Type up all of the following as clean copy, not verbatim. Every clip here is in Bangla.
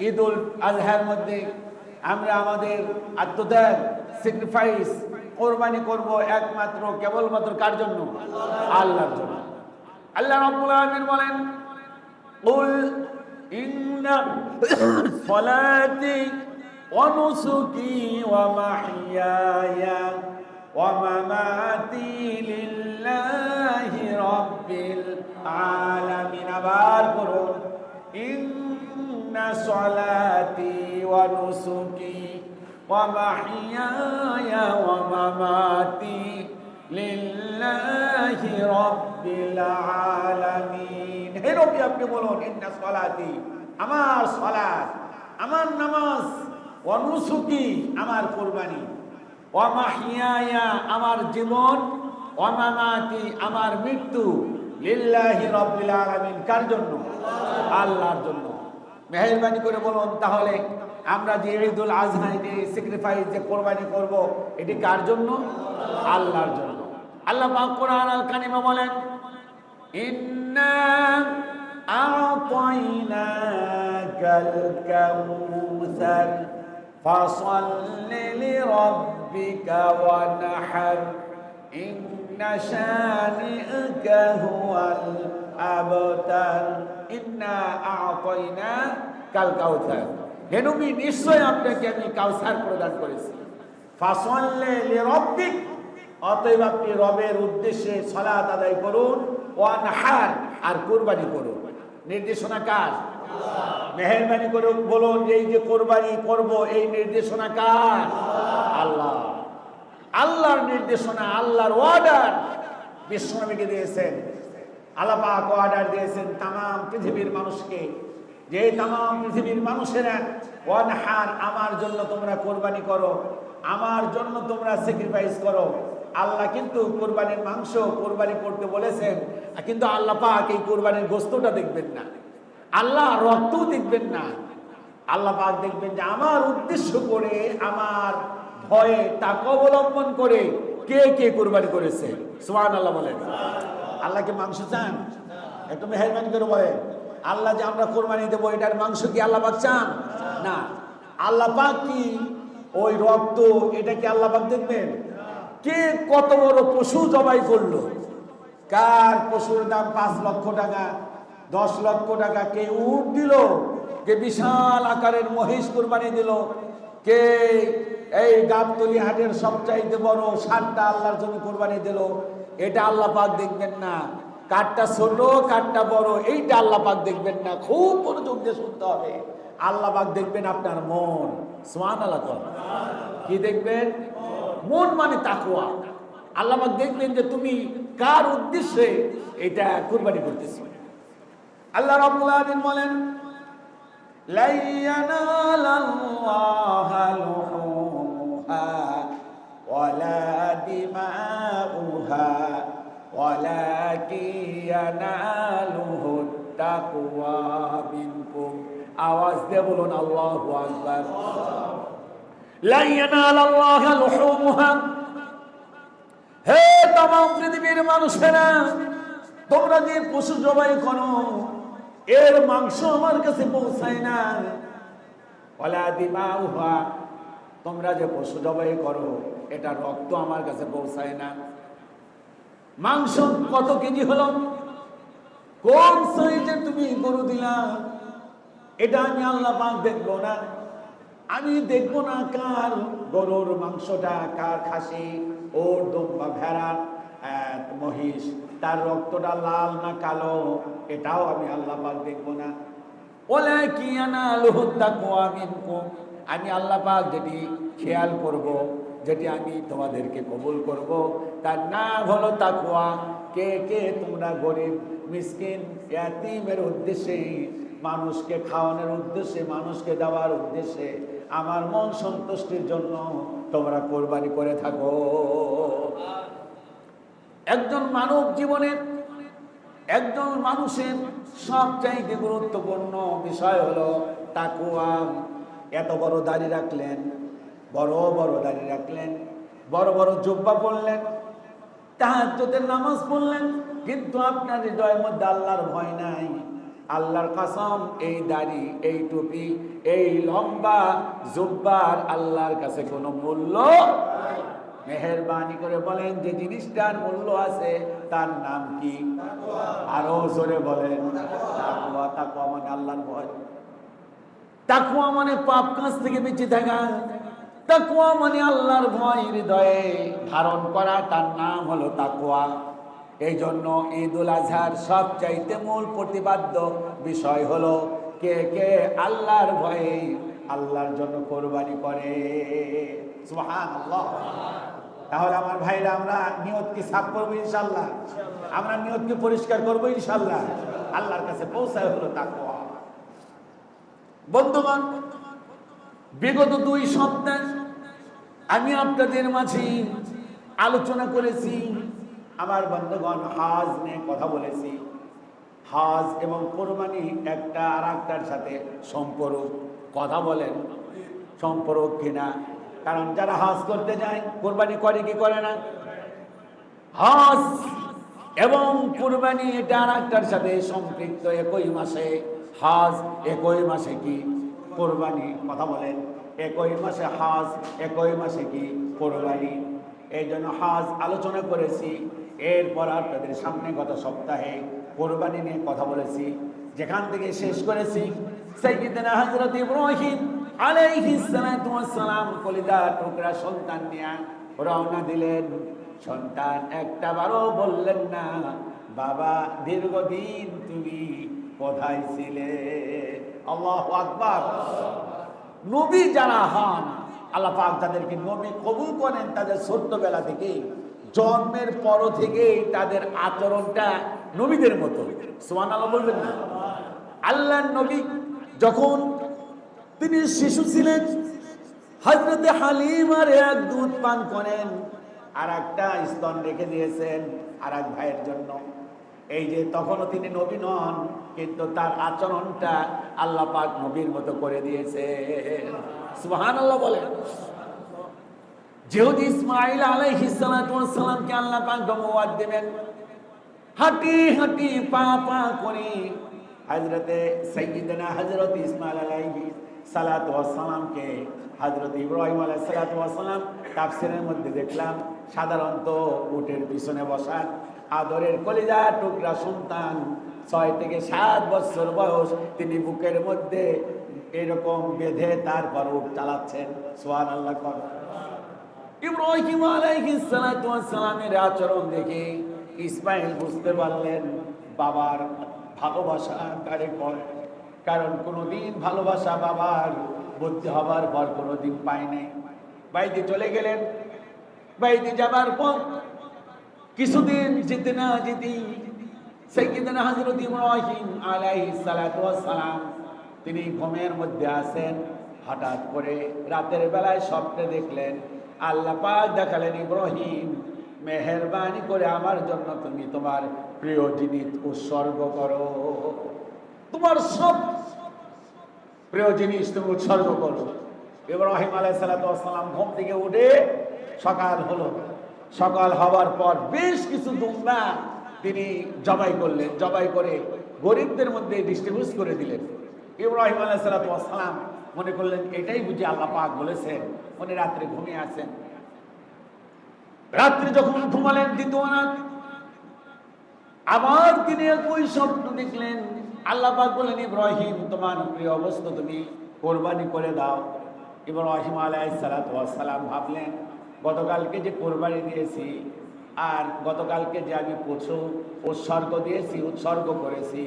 ঈদুল আজহার মধ্যে আমরা আমাদের আত্মত্যাগ, স্যাক্রিফাইস, কোরবানি করব একমাত্র কেবলমাত্র কার জন্য? আল্লাহর জন্য। আল্লাহ রাব্বুল আলামিন বলেন, কুল ইন্না সলাতি ওয়া নুসুকি ওয়া মাহইয়ায়া ওয়া মামাতি লিল্লাহি রাব্বিল আলামিন। আবার করুন, ইন্না সলাতি ওয়া নুসুকি ওয়া মাহইয়ায়া ওয়া মামাতি লিল্লাহি রাব্বিল আলামিন। হে নবী, আপনি বলুন, ইন্না সলাতি, আমার সালাত, আমার নামাজ, ওয়া নুসুকি, আমার কুরবানি, ওয়া মাহইয়ায়া, আমার জীবন, ওয়া মামাতি, আমার মৃত্যু, লিল্লাহি রাব্বিল আলামিন, কার জন্য? আল্লাহর জন্য। মেহেরবানি করে বলুন, তাহলে আমরা যে ঈদুল আজহা, যে স্যাক্রিফাইস, যে কোরবানি করব, এটি কার জন্য? আল্লাহর জন্য। আল্লাহ পাক কোরআন আল কারিমে বলেন, ইন্না আ'তাইনাকাল কাউসার ফাসাল্লি লিরাব্বিকা ওয়ানহার ইন্না শানি'আকা হুয়াল আবতার। ইন্না আ'তাইনাকাল কাউসার, হে নবী, নিশ্চয় আপনাকে আমি কাউসার প্রদান করেছি। ফাসাল্লি লিরাব্বিক, অতএব আপনি রবের উদ্দেশ্যে সালাত আদায় করুন, ওয়ানহার, আর কুরবানি করুন। নির্দেশনা কার? মেহেরবানি করে বলুন, এই যে কোরবানি করব, এই নির্দেশনা কার? আল্লাহ। আল্লাহর নির্দেশনা, আল্লাহর অর্ডার বিশ্বনবীকে দিয়েছেন। আল্লাহ পাক অর্ডার দিয়েছেন তামাম পৃথিবীর মানুষকে, যে তামাম পৃথিবীর মানুষেরা, ওয়ানহার, আমার জন্য তোমরা কোরবানি করো, আমার জন্য তোমরা স্যাক্রিফাইস করো। আল্লাহ কিন্তু কোরবানির মাংস কোরবানি করতে বলেছেন, কিন্তু আল্লাহ পাক এই কোরবানির গোশতটা দেখবেন না, আল্লাহ রক্ত দেখবেন না। আল্লাহ পাক দেখবেন যে আমার উদ্দেশ্য করে, আমার ভয়ে তাকে অবলম্বন করে কে কে কোরবানি করেছে। সুবহানাল্লাহ বলেন। আল্লাহ কি মাংস চান? একটু মেহেরবানি করে বলেন, আল্লাহ যে আমরা কোরবানি দেবো, এটার মাংস কি আল্লাহ পাক চান? না। আল্লাহ পাক কি ওই রক্ত, এটা কি আল্লাহ পাক দেখবেন? কে কত বড় পশু জবাই করলো, কার পশুর দাম 5 লক্ষ টাকা, 10 লক্ষ টাকা, কে উট দিল, কে বিশাল আকারের মহিষ কোরবানি দিল, কে এই গাবতলি হাটের সবচাইতে বড় 7টা আল্লাহর জন্য কোরবানি দিল, এটা আল্লাহ পাক দেখবেন না। কারটা ছোট, কারটা বড়, এইটা আল্লাহ পাক দেখবেন না। খুব মনোযোগ দিয়ে শুনতে হবে। আল্লাহ পাক দেখবেন আপনার মন। সুবহানাল্লাহ। কি দেখবেন? মন মানে তাকওয়া। আল্লাহ পাক দেখবেন যে তুমি কার উদ্দেশ্যে এটা কুরবানি করতেছো। আল্লাহ রাব্বুল আলামিন বলেন, লা ইয়ানালাল্লাহা লুহুমুহা ওয়ালা দিমাউহা ওয়ালাকিন ইয়ানালুহুত তাকওয়া মিনকুম। আওয়াজ দিয়ে বলুন আল্লাহু আকবার। লা ইয়ানালাল্লাহা লুহুমুহা, হে তামাম পৃথিবীর মানুষেরা, তোমরা যে পশু জবাই করো, এর মাংস আমার কাছে পৌঁছায় না। ওয়ালা দিমাউহা, তোমরা যে পশু জবাই করো, এটা রক্ত আমার কাছে পৌঁছায় না। মাংস কত কেজি হলো, কোন সাইজে তুমি গরু দিলা, এটা আমি আল্লাহ পাক দেখবো না। আমি দেখবো না কার গরুর মাংসটা, কার খাসি, ওর দুম্বা, ভেড়া, মহিষ, তার রক্তটা লাল না কালো, এটাও আমি আল্লাহ পাক দেখবো না। ওয়ালাকিন ইয়ানালুহুত তাকওয়া মিনকুম, আমি আল্লাহ পাক যেটি খেয়াল করব, যেটি আমি তোমাদেরকে কবুল করব, তার নাম হলো তাকওয়া। কে কে তোমরা গরিব, মিসকিন, ইয়াতীমের উদ্দেশ্যে, মানুষকে খাওয়ানোর উদ্দেশ্যে, মানুষকে দেওয়ার উদ্দেশ্যে, আমার মন সন্তুষ্টির জন্য তোমরা কোরবানি করে থাকো। একজন মানব জীবনের, একজন মানুষের সবচাইতে গুরুত্বপূর্ণ বিষয় হলো তাকওয়া। এত বড় দাড়ি রাখলেন, বড় বড় দাড়ি রাখলেন, বড় বড় জুব্বা পরলেন, তাহাজ্জুদের নামাজ পড়লেন, কিন্তু আপনার হৃদয়ের মধ্যে আল্লাহর ভয় নাই। আল্লাহর কসম, এই দাড়ি, এই টুপি, এই লম্বা জুব্বার আল্লাহর কাছে কোনো মূল্য। মেহেরবানি করে বলেন যে জিনিসটার মূল্য আছে তার নাম কি? আরো জোরে বলেন তাকওয়া। তাকওয়া মানে আল্লাহর ভয়। তাকওয়া মানে পাপ কাজ থেকে বেঁচে থাকা। তাকওয়া মানে আল্লাহর ভয় হৃদয়ে ধারণ করা, তার নাম হলো তাকওয়া। এই জন্য ঈদুল আজহার সবচাইতে মূল প্রতিপাদ্য বিষয় হলো কে কে আল্লাহর ভয়ে আল্লাহর জন্য কোরবানি করে। সুবহানাল্লাহ। তাহলে আমার ভাইরা, আমরা নিয়ত কি সাফ করবো ইনশাআল্লাহ? আমরা নিয়ত কি পরিষ্কার করবো ইনশাআল্লাহ? আল্লাহর কাছে পৌঁছায় হলো তাকওয়া। বন্ধুগণ, বিগত 2 সপ্তাহ আমি আপনাদের মাঝে আলোচনা করেছি, আমার বন্ধুগণ, হজ নিয়ে কথা বলেছি। হজ এবং কোরবানি একটা আর একটার সাথে সম্পর্ক। কথা বলেন সম্পর্ক কিনা? কারণ যারা হজ করতে যায় কোরবানি করে কি করে না? হজ এবং কোরবানি এটা আর একটার সাথে সম্পৃক্ত। একই মাসে হজ, একই মাসে কি কোরবানি? কথা বলেন, একই মাসে হজ, একই মাসে কি কোরবানি। এই জন্য হজ আলোচনা করেছি। এরপর আপনাদের সামনে গত সপ্তাহে কোরবানি নিয়ে কথা বলেছি। যেখান থেকে শেষ করেছি, সাইয়্যিদনা হযরত ইব্রাহিম আলাইহিস সালাতু ওয়াস সালাম কলিজার টুকরা সন্তান নিয়ে রওনা দিলেন। সন্তান একটা বারও বললেন না, বাবা দীর্ঘদিন তুমি কোথায় ছিলে? আল্লাহু আকবার। নবী যারা হন, আল্লাহ পাক যাদেরকে নবী কবুল করেন, তাদের ছোট্টবেলা থেকে, জন্মের পর থেকে তাদের আচরণটা নবীদের মতো। সুবহানাল্লাহ বলবেন না? আল্লাহর নবী যখন তিনি শিশু ছিলেন, হযরতে হালিমার এক দুধ পান করেন, আর একটা স্তন রেখে দিয়েছেন আর এক ভাইয়ের জন্য। এই যে তখনও তিনি নবী নন, কিন্তু তার আচরণটা আল্লাহ পাক নবীর মতো করে দিয়েছেন। সুবহানাল্লাহ বলেন। যেহেতু ইসমাঈল আলাইহিস সালাতু ওয়াস সালামকে আল্লাহ পাক নবুয়ত দিবেন, হাঁটি হাঁটি পা পা করে হযরতে সাইয়্যিদনা হযরত ইসমাঈল আলাইহিস সালাতু ওয়াস সালামকে হযরত ইব্রাহিম আলাইহিস সালাতু ওয়াস সালাম তাফসীরের মধ্যে দেখলাম সাধারণত উটের পিছনে বসা আদরের কলিজার টুকরা সন্তান 6 থেকে 7 বছর বয়স, তিনি বুকের মধ্যে এরকম বেঁধে তারপর উট চালাচ্ছেন। সুবহানাল্লাহ। ইব্রাহিম আলাইহিস সালাতু ওয়াস সালামের আচরণ দেখে ইসমাঈল বুঝতে পারলেন বাবার ভালোবাসা কারে কয়। কারণ কোনোদিন ভালোবাসা বাবার বুদ্ধি হবার পর কোনোদিন পায় নাই। বাইতে চলে গেলেন। বাইতে যাবার পর কিছুদিন যেতে না যেতেই সাইয়্যিদনা হযরত ইব্রাহিম আলাইহিস সালাতু ওয়াস সালাম তিনি ঘুমের মধ্যে আছেন। হঠাৎ করে রাতের বেলায় স্বপ্নে দেখলেন, আল্লাহ পাক দেখালেন, ইব্রাহিম মেহেরবানি করে আমার জন্য তুমি তোমার প্রিয় জিনিস উৎসর্গ করো। তোমার সব প্রিয় জিনিস তুমি উৎসর্গ করো। ইব্রাহিম আলাইহিস সালাতু ওয়াস সালাম ঘুম থেকে উঠে সকাল হলো। সকাল হওয়ার পর বেশ কিছু দুম্বা তিনি জবাই করলেন। জবাই করে গরিবদের মধ্যে ডিস্ট্রিবিউট করে দিলেন। ইব্রাহিম আলাইহিস সালাতু ওয়াস সালাম মনে করলেন এটাই বুঝি আল্লাহ পাক বলেছেন। উনি রাত্রে ঘুমিয়ে আছেন। রাত্রে যখন ঘুমালেন দ্বিতীয় রাত, আবার তিনি একই স্বপ্ন দেখলেন। আল্লাহ পাক বললেন, ইব্রাহিম তোমার প্রিয় বস্তু তুমি কোরবানি করে দাও। ইব্রাহিম আলাইহিস সালাতু ওয়াস সালাম ভাবলেন, গতকালকে যে কোরবানি দিয়েছি আর গতকালকে যে আমি পশু উৎসর্গ দিয়েছি, উৎসর্গ করেছি,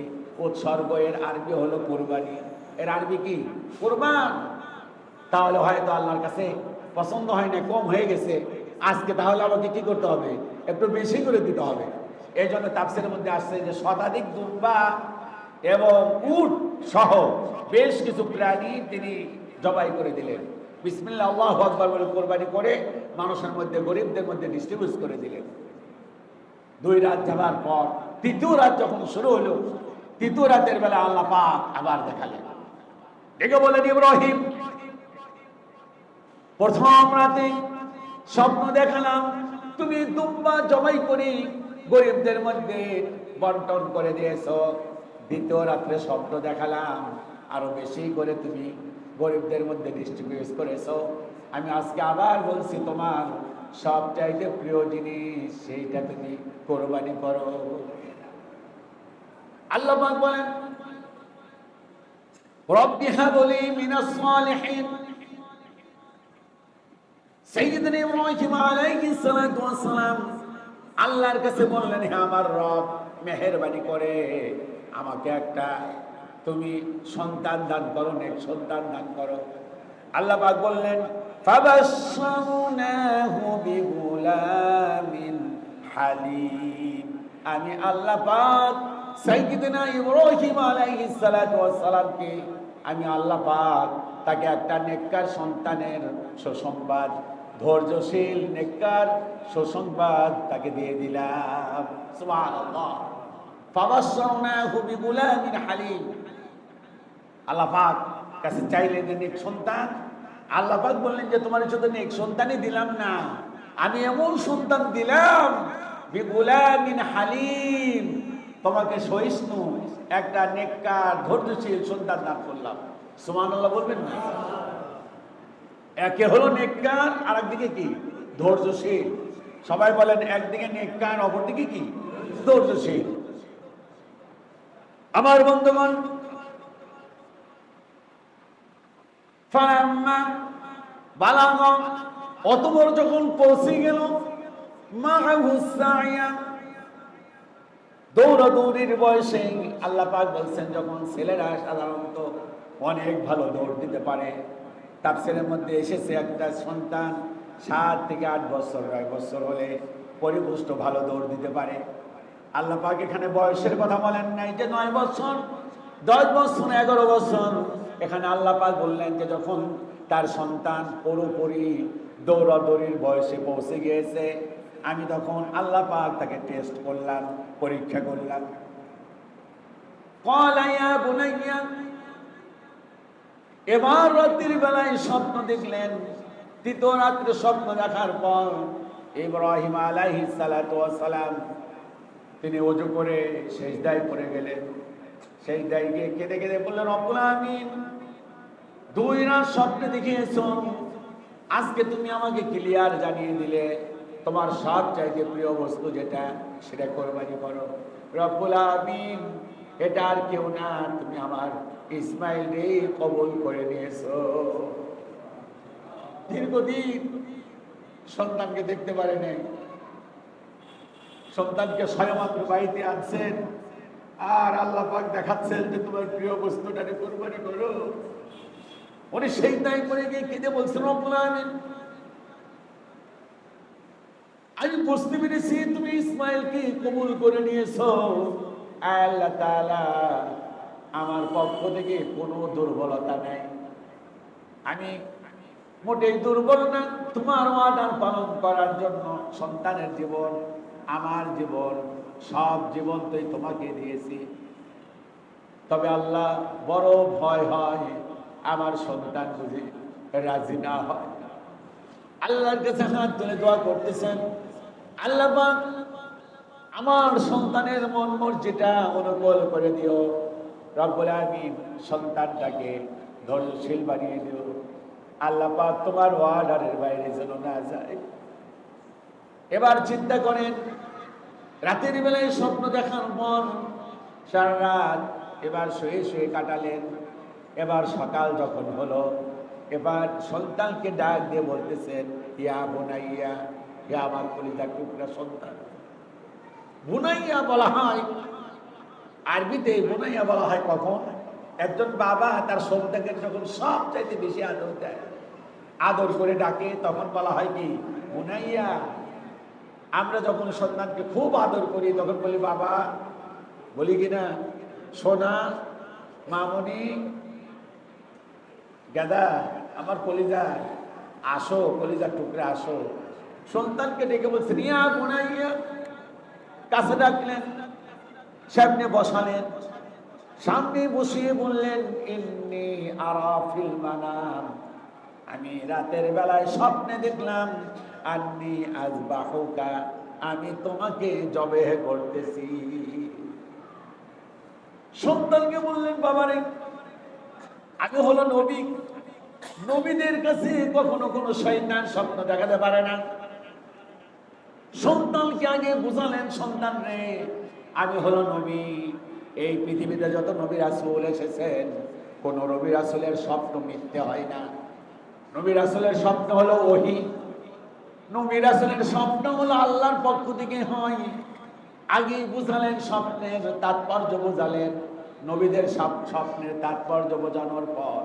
উৎসর্গ এর আরবি হলো কোরবানি। এর আরবি কি? কোরবান। তাহলে হয়তো আল্লাহর কাছে পছন্দ হয় না, কম হয়ে গেছে। আজকে তাহলে আমাকে কি করতে হবে? একটু বেশি করে দিতে হবে। এই জন্য তাফসীরের মধ্যে আসছে যে শতাধিক দুম্বা এবং উট সহ বেশ কিছু প্রাণী তিনি জবাই করে দিলেন। বিসমিল্লাহ আল্লাহু আকবার বলে কোরবানি করে মানুষের মধ্যে, গরিবদের মধ্যে ডিস্ট্রিবিউট করে দিলেন। 2 রাত যাবার পর তৃতীয় রাত যখন শুরু হলো, তৃতীয় রাতের বেলা আল্লাহ পাক আবার দেখালেন। ডেকে বলেন, ইব্রাহিম প্রথম রাতে স্বপ্ন দেখালাম তুমি দুম্বা জবাই করে গরিবদের মধ্যে বন্টন করে দিয়েছো। দ্বিতীয় রাত্রে স্বপ্ন দেখালাম, আরো বেশি করে তুমি গরিবদের মধ্যে ডিস্ট্রিবিউট করেছো। আমি আজকে আবার বলছি, তোমার সবচাইতে প্রিয় জিনিস সেইটা তুমি কোরবানি করো। আল্লাহ পাক বলেন, রব্বি হাবলি মিনাস সালিহিন। সাইয়্যিদনা ইব্রাহিম আলাইহিস সালাতু ওয়াস সালাম আল্লাহর কাছে বললেন, হে আমার রব, মেহেরবানি করে আমাকে একটা তুমি সন্তান দান করো, নেক সন্তান দান করো। আল্লাহ পাক বললেন, ফাবাশশারনাহু বিগুলামিন হালিম। আমি আল্লাহ পাক সাইয়্যিদনা ইব্রাহিম আলাইহিস সালাতু ওয়াস সালামকে, আমি আল্লাহ পাক তাকে একটা নেককার সন্তানের সুসংবাদ, ধৈর্যশীল নেককার সুসংবাদ তাকে দিয়ে দিলাম। সুবহানাল্লাহ। ফাবাশশারনাহু বিগুলামিন হালিম। আল্লাহ পাক কাছে চাইলেন যে নেক সন্তান। আল্লাহ পাক বললেন যে তোমার শুধু নেক সন্তানই দিলাম না, আমি এমন সন্তান দিলাম বিগুলামিন হালিম, তোমাকে সহিষ্ণু একটা নেককার ধৈর্যশীল সন্তান দান করলাম। সুবহানাল্লাহ বলবেন না? একে হলো নেককার, আর একদিকে কি? ধৈর্যশীল। সবাই বলেন, একদিকে নেককার, অপরদিকে কি? ধৈর্যশীল। আমার বন্ধুগণ, ফালাম্মা বালাগ, অতঃপর যখন পৌঁছে গেল, মাআহু সাইয়া, দৌড়াদৌড়ির বয়সে। আল্লাহ পাক বলছেন, যখন ছেলেরা সাধারণত অনেক ভালো দৌড় দিতে পারে, তাফসীরের মধ্যে এসেছে একটা সন্তান 7 থেকে 8 বছর, 9 বছর হলে পরিপুষ্ট ভালো দৌড় দিতে পারে। আল্লাহ পাক এখানে বয়সের কথা বলেন নাই যে 9 বছর, 10 বছর, 11 বছর। এখানে আল্লাহ পাক বললেন যে যখন তার সন্তান পুরোপুরি দৌড়াদৌড়ির বয়সে পৌঁছে গিয়েছে, আমি তখন আল্লাহ পাক তাকে টেস্ট করলাম, পরীক্ষা করলাম। ক্বালা ইয়া বুনাইয়া, এবার রাত্রির বেলায় স্বপ্ন দেখলেন। তৃতীয় রাত্রে স্বপ্ন দেখার পর ইব্রাহিম আলাইহিস সালাতু ওয়াস সালাম তিনি ওযু করে সিজদায় পড়ে গেলেন। সিজদায় গিয়ে কেঁদে কেঁদে বললেন, রব্বুল আমিন, 2 রাত স্বপ্নে দেখিয়েছো, আজকে তুমি আমাকে ক্লিয়ার জানিয়ে দিলে তোমার সবচাইতে প্রিয় বস্তু যেটা, সেটা কোরবানি করো। রব্বুল আমিন, এটা আর কেউ না, তুমি আমার ইসমাইলকে কবুল করে নিয়েছো। দীর্ঘদিন সন্তানকে দেখতে পারে নাই, সন্তানকে স্বয়ংমাত্র বাড়িতে আনছেন, আর আল্লাহ পাক দেখাচ্ছেন যে তোমার প্রিয় বস্তুটাকে কোরবানি করো। উনি সেই দায় করে গিয়ে কেঁদে বলছেন, রব্বুল আমিন, আমি বুঝতে পেরেছি তুমি ইসমাইলকে কবুল করে নিয়েছো। আল্লাহ তাআলা, আমার পক্ষ থেকে কোনো দুর্বলতা নেই, আমি মোটেই দুর্বল না। তোমার ওয়াদা পালন করার জন্য সন্তানের জীবন, আমার জীবন, সব জীবন তো তোমাকে দিয়েছি। তবে আল্লাহ, বড় ভয় হয় আমার সন্তান যদি রাজি না হয়। আল্লাহর কাছে হাত তুলে দোয়া করতেছেন, আল্লাহ পাক আমার সন্তানের মন মর্জিটা অনুকূল করে দিও। রব্বুল আমিন, সন্তানটাকে ধৈর্যশীল বানিয়ে দিও। আল্লাহ পাক তোমার ওয়ার্ডারের বাইরে যেন না যায়। এবার চিন্তা করেন, রাতের বেলায় স্বপ্ন দেখার পর সারা রাত এবার শুয়ে শুয়ে কাটালেন। এবার সকাল যখন হলো, এবার সন্তানকে ডাক দিয়ে বলতেছেন, ইয়া বুনাইয়া, ইয়া আমার কলিজার টুকরা সন্তান। বুনাইয়া বলা হয় আরবিতে, বুনাইয়া বলা হয় কখন? একজন বাবা তার সন্তানকে যখন সবচাইতে বেশি আদর দেয়, আদর করে ডাকে, তখন বলা হয় কি? বুনাইয়া। আমরা যখন সন্তানকে খুব আদর করি তখন বলি বাবা, বলি কিনা? সোনা, মামনি, গাদা, আমার কলিজা, আসো, কলিজার টুকরা আসো। সন্তানকে ডেকে বলছেন, ইয়া বুনাইয়া, কাছে ডাকলেন, সামনে বসালেন, সামনে বসিয়ে বললেন, ইন্নী আরা ফিল মানাম, আমি রাতের বেলায় স্বপ্নে দেখলাম, আন্নী আযবাহুকা, আমি তোমাকে জবেহ করতেছি। সন্তানকে বললেন, বাবারে আমি হলো নবী, নবীদের কাছে কখনো কোনো শয়তান স্বপ্ন দেখাতে পারে না। সন্তানকে আগে বুঝালেন, সন্তান রে আমি হলো নবী, এই পৃথিবীতে যত নবী রাসূল এসেছেন কোন নবী রাসূলের স্বপ্ন মিথ্যে হয় না। নবী রাসূলের স্বপ্ন হলো ওহী, নবী রাসূলের স্বপ্ন হলো আল্লাহর পক্ষ থেকে হয়। আগে বুঝালেন, স্বপ্নের তাৎপর্য বুঝালেন, নবীদের স্বপ্নের তাৎপর্য বোঝানোর পর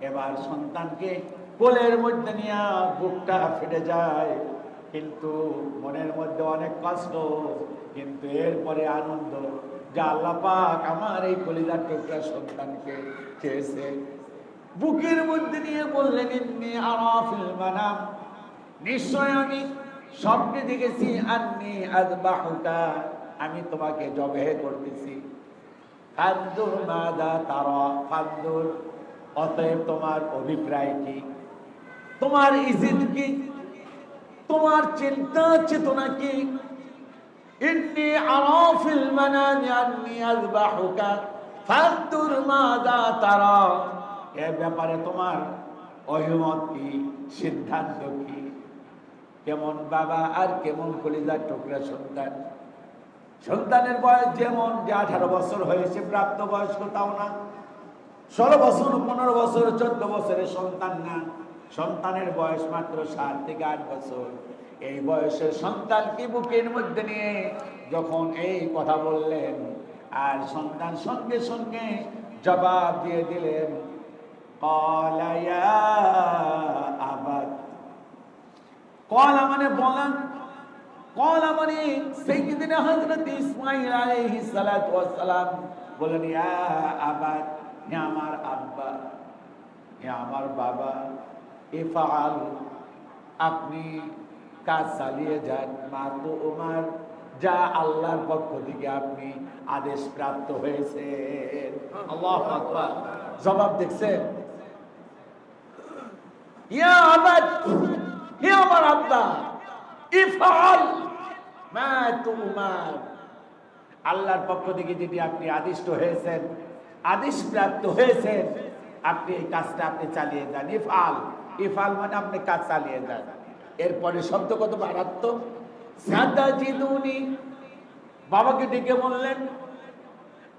এবার সন্তানকে কোলের মধ্যে নিয়ে বুকটা ফেটে যায়, কিন্তু মনের মধ্যে অনেক কষ্ট, কিন্তু এরপরে আনন্দ যে আল্লাহ পাক আমার এই কলিজার টুকরা সন্তানকে চেয়েছে। বুকের মধ্যে নিয়ে বললেন, ইন্নী আরা ফিল মানাম, নিশ্চয় আমি স্বপ্নে দেখেছি, আন্নী আযবাহুকা, আমি তোমাকে জবেহ করতেছি। ফানদুর মাযা তারা, ফানদুর অতএব তোমার অভিপ্রায় কি, তোমার ইজিত কি, তোমার চিন্তা চেতনা কি। ইন্নী আরা ফিল মানামি আন্নী আযবাহুকা ফানদুর মাযা তারা, এ ব্যাপারে তোমার অভিমত কি, সিদ্ধান্ত কি। কেমন বাবা আর কেমন কলিজার টুকরা সন্তান। সন্তানের বয়স যেমন, যে 18 বছর হয়েছে প্রাপ্ত বয়স্ক তাও না, 16 বছর 15 বছর 14 বছরের সন্তান না, সন্তানের বয়স মাত্র 7 থেকে 8 বছর। এই বয়সের সন্তানকে বুকের মধ্যে নিয়ে যখন এই কথা বললেন, আর সন্তান সঙ্গে সঙ্গে জবাব দিয়ে দিলেন, ক্বালা ইয়া আবাত, ক্বালা মানে বলেন, ক্বালা মানে সাইয়্যিদিনা হযরত ইসমাঈল আলাইহিস সালাতু ওয়াস সালাম বলেন, ইয়া আবাত, হে আমার আব্বা, হে আমার বাবা, ইফআল, আপনি কাজ চালিয়ে যান, মা তো উমার, যা আল্লাহর পক্ষ থেকে আপনি আদেশ প্রাপ্ত হয়েছেন। আল্লাহু আকবার। জবাব দেখছেন, ইয়া আবাত, হে আমার আব্বা, ইফআল মা তুমার, আল্লাহর পক্ষ থেকে যেটি আপনি আদিষ্ট হয়েছেন, আদেশ প্রাপ্ত হয়েছেন, আপনি এই কাজটা আপনি চালিয়ে যান। ইফআল, ইফআল মানে আপনি কাজ চালিয়ে যান। এরপরে শব্দ কত মারাত্মক, সাতাজিদুনি, বাবাকে ডেকে বললেন,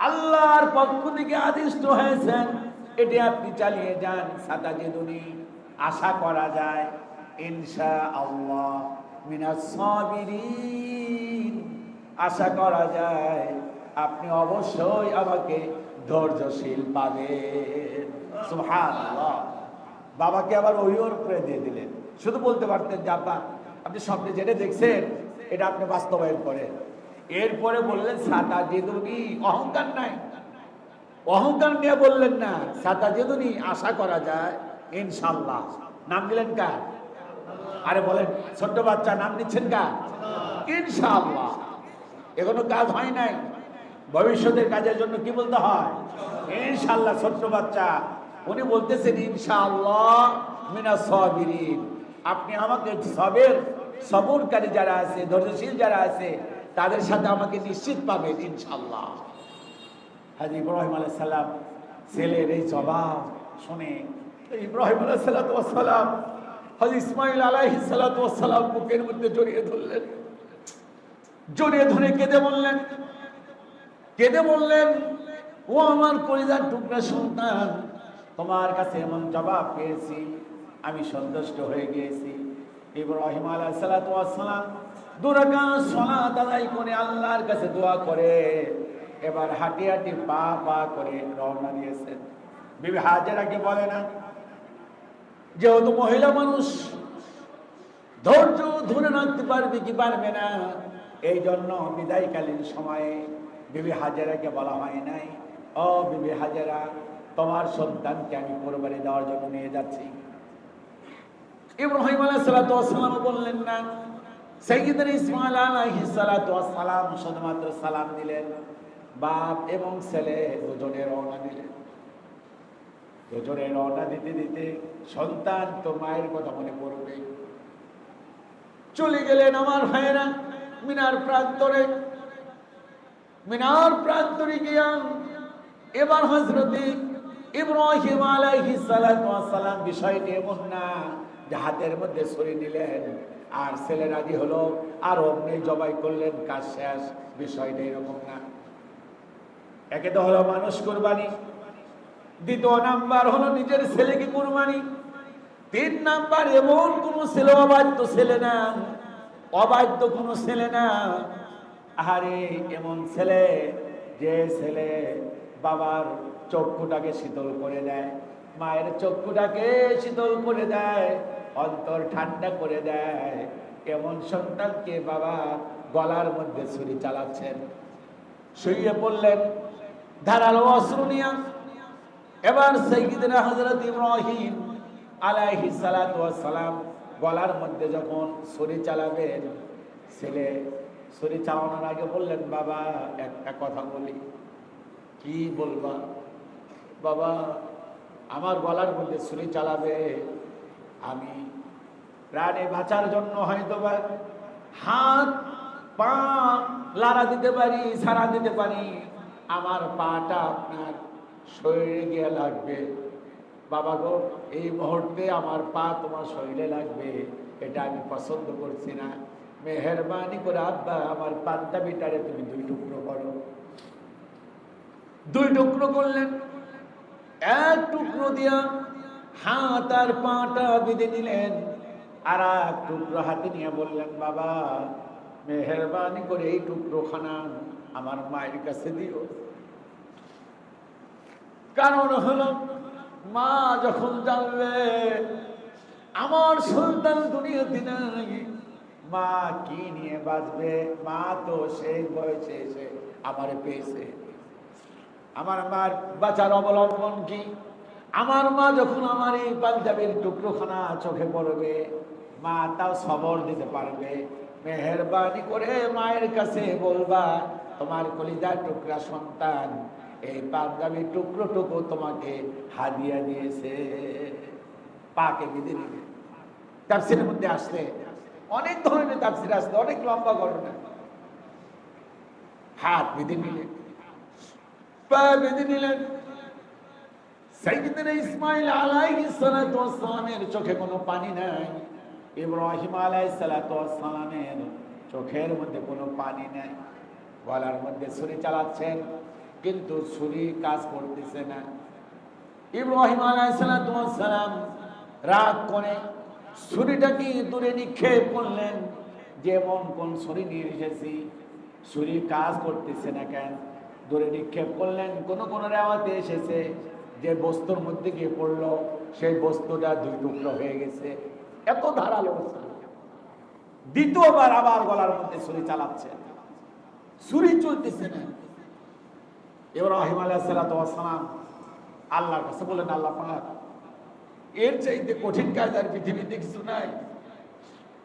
আল্লাহর পক্ষ থেকে আদিষ্ট হয়েছেন, এটি আপনি চালিয়ে যান। সাতাজিদুনি, আশা করা যায় ইনশাআল্লাহ মিনাস সাবিরিন, আশা করা যায় আপনি অবশ্যই আমাকে ধৈর্যশীল পাবেন। সুবহানাল্লাহ। বাবাকে আবার ওহির উপরে দিয়ে দিলেন। শুধু বলতে পারতেন যে আব্বা আপনি স্বপ্নে যেটা দেখছেন এটা আপনি বাস্তবায়ন করেন। এরপরে বললেন সাতাজিদুনি, অহংকার নাই, অহংকার নিয়ে বললেন না, সাতাজিদুনি, আশা করা যায় ইনশাআল্লাহ। নাম দিলেন কার? আরে বলেন, ছোট্ট বাচ্চা নাম দিচ্ছেন কার? ইনশাআল্লাহ। এখনো কাজ হয় নাই, ভবিষ্যতের কাজের জন্য কি বলতে হয়? ইনশাআল্লাহ। ছোট্ট বাচ্চা উনি বলতেছেন ইনশাআল্লাহ মিনাস সাবিরিন, আপনি আমাকে সবরকারী যারা আছে, ধৈর্যশীল যারা আছে তাদের সাথে আমাকে নিশ্চিত পাবেন ইনশাআল্লাহ। হাজী ইব্রাহিম আলাইহিস সালাম ছেলের এই জবাব শুনে ইব্রাহিম আলাইহিস সালাম হাজী ইসমাঈল আলাইহিস সালাম বুকের মধ্যে জড়িয়ে ধরলেন, জড়িয়ে ধরে কেঁদে বললেন, ও আমার কলিজার টুকরা সন্তান, তোমার কাছে এমন জবাব পেয়েছি, আমি সন্তুষ্ট হয়ে গিয়েছি। ইব্রাহিম আলাইহিস সালাম 2 রাকাত সালাত আদায় করে আল্লাহর কাছে দোয়া করে এবার হাঁটি হাঁটি পা পা করে রওনা দিয়েছেন। বিবি হাজেরাকে বলে না, যেহেতু মহিলা মানুষ ধৈর্য ধরে রাখতে পারবে কি পারবে না, এই জন্য বিদায়কালীন সময়ে বিবি হাজেরাকে বলা হয় নাই, ও বিবি হাজেরা, তোমার সন্তানকে আমি কোরবানি দেওয়ার জন্য নিয়ে যাচ্ছি। ইব্রাহিম আলাইহিস সালাম বললেন না, সাইয়্যিদনা ইসমাঈল আলাইহিস সালাম শুধুমাত্র সালাম দিলেন, বাপ এবং ছেলে দুজনে রওনা দিলেন। দুজনে রওনা দিতে দিতে সন্তান তো মায়ের কথা মনে পড়বে, চলে গেলেন আমার ভাইয়েরা মিনার প্রান্তরে গিয়া এবার হযরত ইব্রাহিম আলাইহিস সালাতু ওয়াস সালাম বিষয়টি এমন না যে হাতের মধ্যে ছুরি নিলেন আর ছেলে রাজি হলো আর অমনি জবাই করলেন, কাজ শেষ। বিষয়টা এরকম না। একে তো হলো মানুষ কুরবানি, দ্বিতীয় নাম্বার হলো নিজের ছেলেকে কুরবানি, তিন নাম্বার এমন কোন ছেলে, অবাধ্য ছেলে না, অবাধ্য কোন ছেলে না। আরে এমন ছেলে যে ছেলে বাবার চক্ষুটাকে শীতল করে দেয়, মায়ের চক্ষুটাকে শীতল করে দেয়, অন্তর ঠান্ডা করে দেয়, এমন সন্তানকে বাবা গলার মধ্যে ছুরি চালাচ্ছেন। শুয়ে পড়লেন ধারালো অস্ত্র নিয়া। এবার সাইয়্যিদনা হযরত ইব্রাহিম আলাইহিস সালাতু ওয়াস সালাম গলার মধ্যে যখন ছুরি চালাবেন, ছেলে ছুরি চালানোর আগে বললেন, বাবা একটা কথা বলি। কি বলবা? বাবা আমার গলার মধ্যে ছুরি চালাবে, আমি প্রাণে বাঁচার জন্য হয়তো বা হাত পা লাড়া দিতে পারি, ছাড়া দিতে পারি, আমার পাটা আপনার শরীরে গিয়ে লাগবে। বাবা গো, এই মুহূর্তে আমার পা তোমার শরীরে লাগবে, এটা আমি পছন্দ করছি না। মেহেরবানি করে আব্বা আমার পাঞ্জাবিটারে তুমি দুই টুকরো করো। দুই টুকরো করলেন। এক টুকরো দিয়া হাত আর পাটা বেঁধে নিলেন, আর এক টুকরো হাতে নিয়ে বললেন, বাবা মেহেরবানি করে এই টুকরোখানা আমার মায়ের কাছে দিও। কারণ হলো মা যখন জানবে আমার সন্তান দুনিয়াতে নাই, মা কি নিয়ে বাঁচবে? মা তো সেই বয়সে এসে আমারে পেয়েছে। আমার মার বাঁচার অবলম্বন কি? আমার মা যখন আমার এই পাঞ্জাবের টুকরোখানা চোখে পড়বে, মা তাও সবর দিতে পারবে। মেহেরবানি করে মায়ের কাছে বলবা, তোমার কলিজার টুকরা সন্তান এই পাঞ্জাবির টুকরো তোমাকে হাদিয়া দিয়েছে। পাকে বিধি নিবে। তাফসীরের মধ্যে আসলে অনেক ধরনের তাফসীর আসলে, অনেক লম্বা ঘটনা। হাত বিধি নিলেন, পা বেঁধে নিলেন। সাইয়্যিদনা ইসমাঈল আলাইহিস সালাতু ওয়াস সালামের চোখে কোনো পানি নাই, ইব্রাহিম আলাইহিস সালাতু ওয়াস সালামের চোখের মধ্যে কোনো পানি নাই। গলার মধ্যে ছুরি চালাচ্ছেন, কিন্তু ছুরি কাজ করতেছে না। ইব্রাহিম আলাইহিস সালাতু ওয়াস সালাম রাগ করে ছুরিটাকে দূরে নিক্ষেপ করলেন, যেমন কোন ছুরি নিয়ে এসেছি, ছুরি কাজ করতেছে না কেন? দূরে নিক্ষেপ করলেন। কোন কোন রেওয়াতে এসেছে যে বস্তুর মধ্যে গিয়ে পড়লো, সেই বস্তুটা দুই টুকরো হয়ে গেছে। এত ধারালো। দ্বিতীয়বার আবার গলার মধ্যে ছুরি চালাচ্ছে, ছুরি চলতেছে না। ইব্রাহিম আলাইহিস সালাতু ওয়াস সালাম আল্লাহর কাছে বলেন, আল্লাহ পাক, এর চাইতে কঠিন কাজ আর পৃথিবীতে কিছু নাই।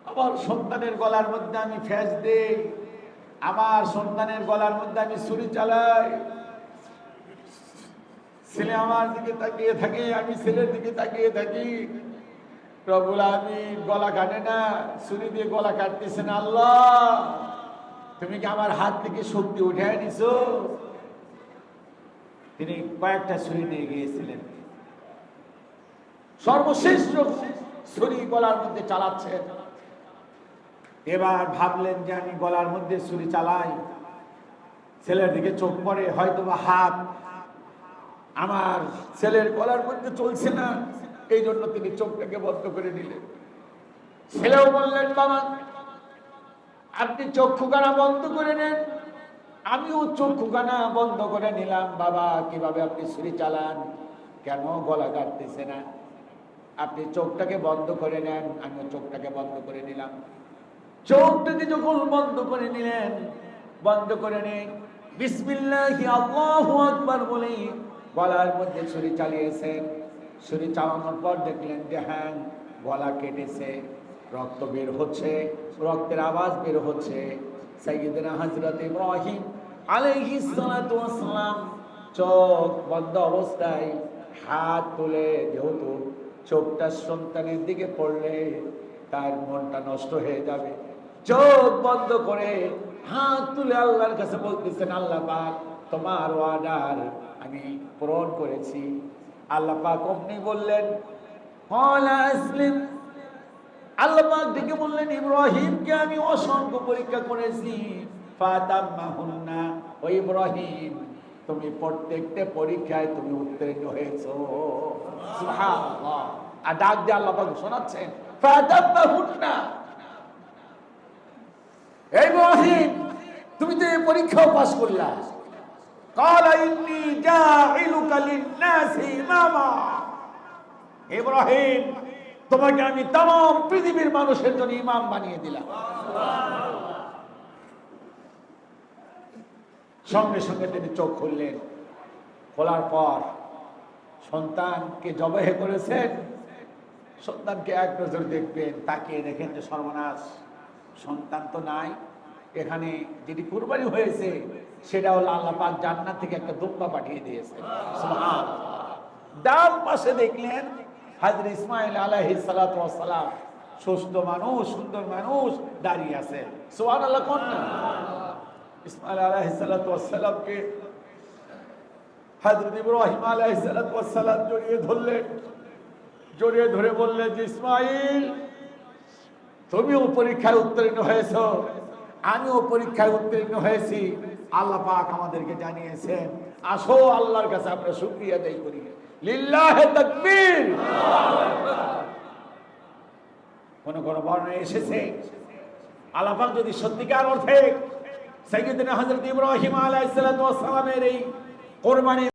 আমার সন্তানের গলার মধ্যে আমি ফেস দেই, আমার সন্তানের গলার মধ্যে আমি ছুরি চালাই, ছেলে আমার দিকে তাকিয়ে থাকে, আমি ছেলের দিকে তাকিয়ে থাকি। রব্বুল আলামিন গলা কাটে না, ছুরি দিয়ে গলা কাটতেছেন। আল্লাহ তুমি কি আমার হাত থেকে শক্তি উঠায় নিছো? তিনি কয়েকটা ছুরি নিয়ে গিয়েছিলেন। সর্বশেষ ছুরি গলার মধ্যে চালাচ্ছেন। এবার ভাবলেন যে আমি গলার মধ্যে ছুরি চালাই, ছেলের দিকে চোখ পড়ে, হয়তো বা হাত আমার ছেলের গলার মধ্যে চলছে না, এই জন্য তিনি চোখটাকে বন্ধ করে নিলেন। ছেলেও বললেন, বাবা আপনি চক্ষুখানা বন্ধ করে নেন। আমিও চক্ষুখানা বন্ধ করে নিলাম। বাবা কিভাবে আপনি ছুরি চালান? কেন গলা কাটতেছে না? আপনি চোখটাকে বন্ধ করে নেন। আমিও চোখটাকে বন্ধ করে নিলাম। চোখটাকে যখন বন্ধ করে নিলেন, বন্ধ করে নেই বিসমিল্লাহি আল্লাহু আকবার বলে গলার মধ্যে ছুরি চালিয়েছেন। ছুরি চালানোর পর দেখলেন যে হ্যাঁ, গলা কেটেছে, রক্ত বের হচ্ছে, রক্তের আওয়াজ বের হচ্ছে। সাইয়্যিদনা হযরত ইব্রাহিম আলাইহিস সালাতু ওয়াস সালাম চোখ বন্ধ অবস্থায় হাত তুলে, যেহেতু চোখটা সন্তানের দিকে পড়লে তার মনটা নষ্ট হয়ে যাবে, চোখ বন্ধ করে হাত তুলে আল্লাহর কাছে বলতেছেন, আল্লাহ পাক তোমার অর্ডার, আমি আমি পূরণ করেছি। আল্লাহ পাক অমনি বললেন ক্বালা আসলিম, আল্লাহ পাক ডেকে বললেন ইব্রাহিমকে আমি অসংখ্য পরীক্ষা করেছি, ফাতাম্মাহুন্না, ও ইব্রাহিম তুমি প্রত্যেকটা পরীক্ষায় তুমি উত্তীর্ণ হয়েছো। সুবহানাল্লাহ। আর ডাক দিয়ে আল্লাহ পাক শোনাচ্ছেন ফাতাম্মাহুন্না, ইব্রাহিম তুমি তো এই পরীক্ষাও পাস করলা। ক্বালা ইন্নী জাইলুকা লিন-নাসি ইমামা, ইব্রাহিম তোমাকে আমি तमाम পৃথিবীর মানুষের জন্য ইমাম বানিয়ে দিলাম। সঙ্গে সঙ্গে তিনি চোখ খুললেন, খোলার পর সন্তানকে জবাই করেছেন। সন্তানকে এক নজর দেখবেন, তাকিয়ে দেখেন যে সর্বনাশ, সন্তান তো নাই। এখানে যেটি কুরবানি হয়েছে সেটা হলো আল্লাহ পাক জান্নাত থেকে একটা দুম্বা পাঠিয়ে দিয়েছে। সুবহানাল্লাহ। ডান পাশে দেখলেন হযরত ইসমাঈল আলাইহিস সালাতু ওয়াস সালাম, সুস্থ মানুষ, সুন্দর মানুষ দাঁড়িয়ে আছে। সুবহানাল্লাহ। কোন না ইসমাঈল আলাইহিস সালাতু ওয়াস সালামকে হযরত ইব্রাহিম আলাইহিস সালাতু ওয়াস সালাম জড়িয়ে ধরলেন, জড়িয়ে ধরে বললেন যে ইসমাঈল তুমিও পরীক্ষায় উত্তীর্ণ হয়েছো, আমিও পরীক্ষায় উত্তীর্ণ হয়েছি। আল্লাহ পাক আমাদেরকে জানিয়েছেন, আসো আল্লাহর কাছে আমরা শুকরিয়া আদায় করি। লিল্লাহি তাকবীর। কোন কোন বর্ণনায় এসেছে আল্লাহ পাক যদি সত্যিকার অর্থে সাইয়্যিদনা হযরত ইব্রাহিম আলাইহিস সালাতু ওয়াস সালামের এই কুরবানি